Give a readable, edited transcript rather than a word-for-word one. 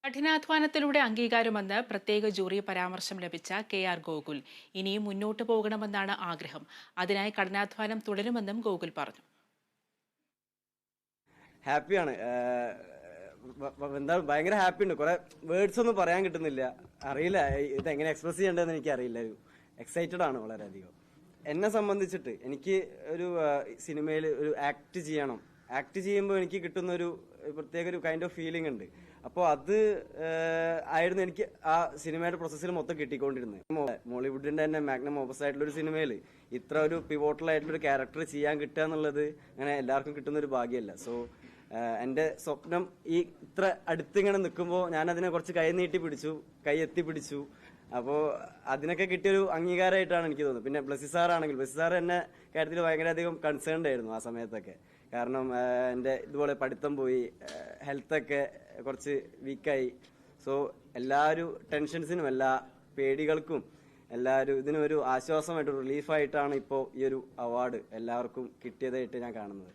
കഠിനാധ്വാനത്തിലൂടെ അംഗീകാരമെന്ന് പ്രത്യേക ജൂറി പരാമർശം ലഭിച്ച കെ.ആർ. ഗോകുൽ ഇനിയും മുന്നോട്ട് പോകണമെന്നാണ് ആഗ്രഹം. അതിനായി കഠിനാധ്വാനം തുടരുമെന്നും ഗോകുൽ പറഞ്ഞു. ഹാപ്പിയാണ്, എന്താ ഭയങ്കര ഹാപ്പി ഉണ്ട്. കുറെ വേർഡ്സ് ഒന്നും പറയാൻ കിട്ടുന്നില്ല, അറിയില്ല ഇതെങ്ങനെ എക്സ്പ്രസ് ചെയ്യേണ്ടതെന്ന് എനിക്ക് അറിയില്ല. ഒരു എക്സൈറ്റഡ് ആണ് വളരെയധികം. എന്നെ സംബന്ധിച്ചിട്ട് എനിക്ക് ഒരു സിനിമയിൽ ഒരു ആക്ട് ചെയ്യണം. ആക്ട് ചെയ്യുമ്പോൾ എനിക്ക് കിട്ടുന്ന ഒരു പ്രത്യേക ഒരു കൈൻഡ് ഓഫ് ഫീലിംഗ് ഉണ്ട്. അപ്പോൾ അത് ആയിരുന്നു എനിക്ക് ആ സിനിമയുടെ പ്രോസസ്സിൽ മൊത്തം കിട്ടിക്കൊണ്ടിരുന്നത്. മോളിവുഡിന്റെ തന്നെ മാഗ്നം ഓപ്പസ് ആയിട്ടുള്ള ഒരു സിനിമയിൽ ഇത്ര ഒരു പിവോട്ടൽ ആയിട്ടുള്ള ഒരു ക്യാരക്ടർ ചെയ്യാൻ കിട്ടുക എന്നുള്ളത് അങ്ങനെ എല്ലാവർക്കും കിട്ടുന്ന ഒരു ഭാഗ്യമല്ല. സോ എൻ്റെ സ്വപ്നം ഈ ഇത്ര അടുത്തിങ്ങനെ നിൽക്കുമ്പോൾ ഞാൻ അതിനെ കുറച്ച് കൈ എത്തി പിടിച്ചു. അപ്പോൾ അതിനൊക്കെ കിട്ടിയൊരു അംഗീകാരമായിട്ടാണ് എനിക്ക് തോന്നുന്നത്. പിന്നെ ബ്ലസ്സി സാർ എന്നെ കാര്യത്തിൽ ഭയങ്കരധികം കൺസേൺഡ് ആയിരുന്നു ആ സമയത്തൊക്കെ. കാരണം എൻ്റെ ഇതുപോലെ പഠിത്തം പോയി, ഹെൽത്തൊക്കെ കുറച്ച് വീക്കായി. സോ എല്ലാവരും ടെൻഷൻസിനും എല്ലാ പേടികൾക്കും എല്ലാവരും ഇതിനൊരു ആശ്വാസമായിട്ട് റിലീഫായിട്ടാണ് ഇപ്പോൾ ഈ ഒരു അവാർഡ് എല്ലാവർക്കും കിട്ടിയതായിട്ട് ഞാൻ കാണുന്നത്.